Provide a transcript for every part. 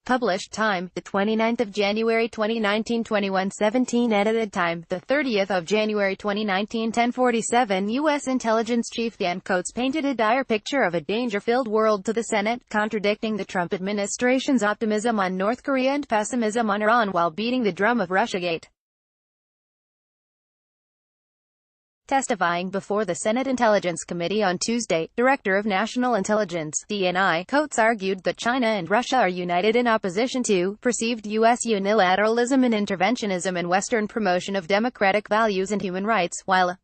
Published time, the 29th of January 2019, 21:17. Edited time, the 30th of January 2019, 10:47. U.S. intelligence chief Dan Coats painted a dire picture of a danger-filled world to the Senate, contradicting the Trump administration's optimism on North Korea and pessimism on Iran while beating the drum of Russiagate. Testifying before the Senate Intelligence Committee on Tuesday, Director of National Intelligence, DNI, Coats argued that China and Russia are united in opposition to perceived U.S. unilateralism and interventionism and Western promotion of democratic values and human rights, while a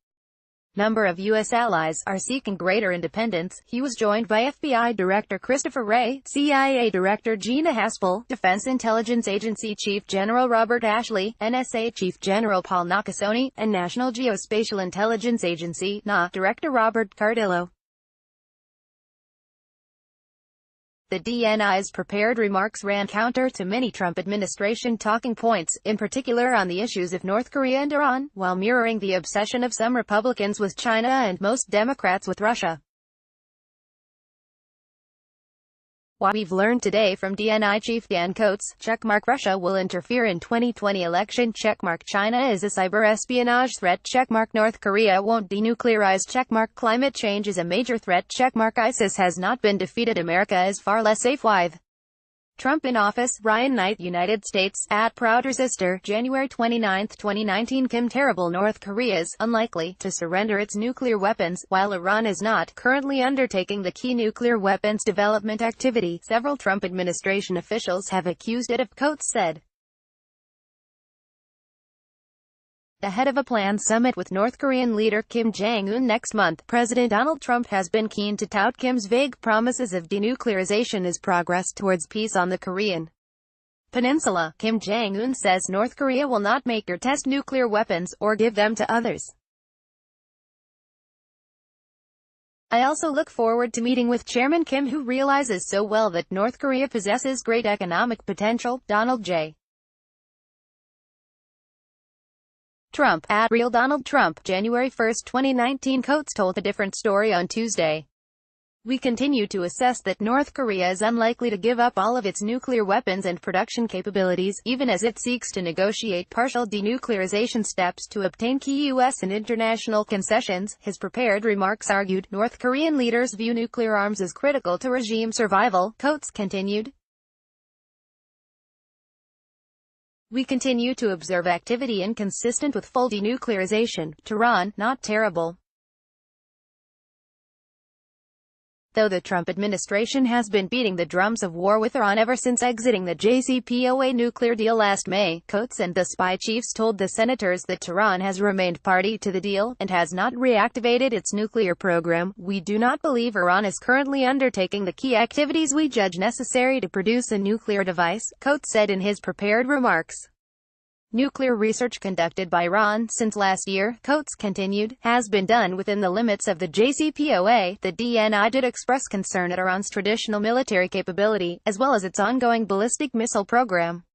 number of U.S. allies are seeking greater independence. He was joined by FBI Director Christopher Wray, CIA Director Gina Haspel, Defense Intelligence Agency Chief General Robert Ashley, NSA Chief General Paul Nakasone, and National Geospatial Intelligence Agency (NA) Director Robert Cardillo. The DNI's prepared remarks ran counter to many Trump administration talking points, in particular on the issues of North Korea and Iran, while mirroring the obsession of some Republicans with China and most Democrats with Russia. What we've learned today from DNI Chief Dan Coats: checkmark Russia will interfere in 2020 election, checkmark China is a cyber espionage threat, checkmark North Korea won't denuclearize, checkmark climate change is a major threat, checkmark ISIS has not been defeated, America is far less safe with Trump in office. Ryan Knight, United States, at Prouder Sister, January 29, 2019. Kim Terrible. North Korea's unlikely to surrender its nuclear weapons, while Iran is not currently undertaking the key nuclear weapons development activity. Several Trump administration officials have accused it of, Coats said. Ahead of a planned summit with North Korean leader Kim Jong-un next month, President Donald Trump has been keen to tout Kim's vague promises of denuclearization as progress towards peace on the Korean Peninsula. Kim Jong-un says North Korea will not make or test nuclear weapons, or give them to others. I also look forward to meeting with Chairman Kim, who realizes so well that North Korea possesses great economic potential. Donald J. Trump, at Real Donald Trump, January 1, 2019. Coats told a different story on Tuesday. We continue to assess that North Korea is unlikely to give up all of its nuclear weapons and production capabilities, even as it seeks to negotiate partial denuclearization steps to obtain key U.S. and international concessions. His prepared remarks argued, North Korean leaders view nuclear arms as critical to regime survival. Coats continued. We continue to observe activity inconsistent with full denuclearization. Tehran, not terrible. Though the Trump administration has been beating the drums of war with Iran ever since exiting the JCPOA nuclear deal last May, Coats and the spy chiefs told the senators that Tehran has remained party to the deal, and has not reactivated its nuclear program. We do not believe Iran is currently undertaking the key activities we judge necessary to produce a nuclear device, Coats said in his prepared remarks. Nuclear research conducted by Iran since last year, Coats continued, has been done within the limits of the JCPOA. The DNI did express concern at Iran's traditional military capability, as well as its ongoing ballistic missile program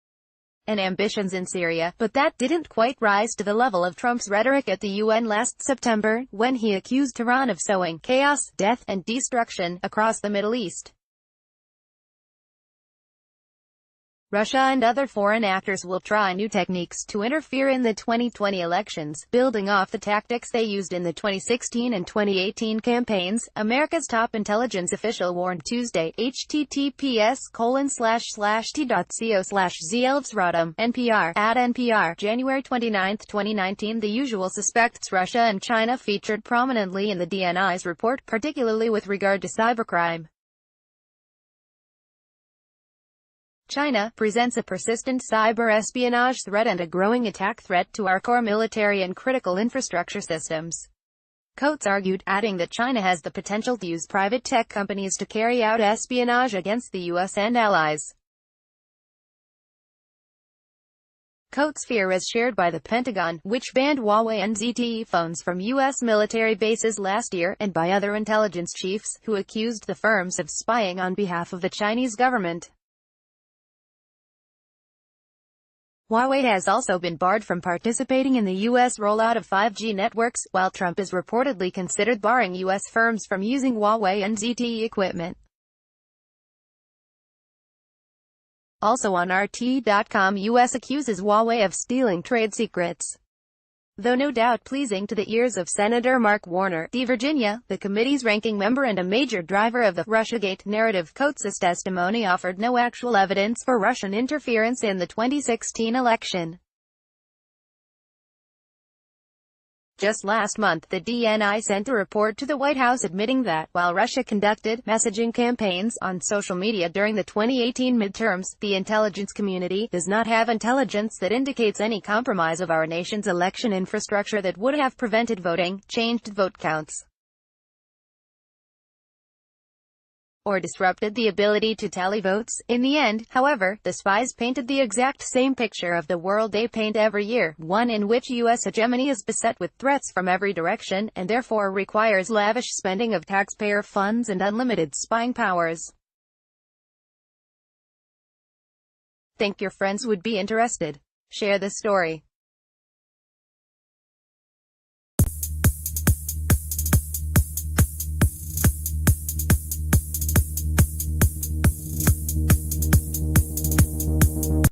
and ambitions in Syria, but that didn't quite rise to the level of Trump's rhetoric at the UN last September, when he accused Tehran of sowing chaos, death, and destruction across the Middle East. Russia and other foreign actors will try new techniques to interfere in the 2020 elections, building off the tactics they used in the 2016 and 2018 campaigns, America's top intelligence official warned Tuesday. https://t.co/zelvsrodom, NPR, at NPR, January 29, 2019. The usual suspects Russia and China featured prominently in the DNI's report, particularly with regard to cybercrime. China presents a persistent cyber espionage threat and a growing attack threat to our core military and critical infrastructure systems. Coats argued, adding that China has the potential to use private tech companies to carry out espionage against the U.S. and allies. Coats' fear is shared by the Pentagon, which banned Huawei and ZTE phones from U.S. military bases last year, and by other intelligence chiefs, who accused the firms of spying on behalf of the Chinese government. Huawei has also been barred from participating in the U.S. rollout of 5G networks, while Trump is reportedly considered barring U.S. firms from using Huawei and ZTE equipment. Also on RT.com, U.S. accuses Huawei of stealing trade secrets. Though no doubt pleasing to the ears of Senator Mark Warner, D. Virginia, the committee's ranking member and a major driver of the Russiagate narrative, Coates' testimony offered no actual evidence for Russian interference in the 2016 election. Just last month, the DNI sent a report to the White House admitting that, while Russia conducted messaging campaigns on social media during the 2018 midterms, the intelligence community does not have intelligence that indicates any compromise of our nation's election infrastructure that would have prevented voting, changed vote counts, or disrupted the ability to tally votes. In the end, however, the spies painted the exact same picture of the world they paint every year, one in which U.S. hegemony is beset with threats from every direction, and therefore requires lavish spending of taxpayer funds and unlimited spying powers. Think your friends would be interested? Share this story.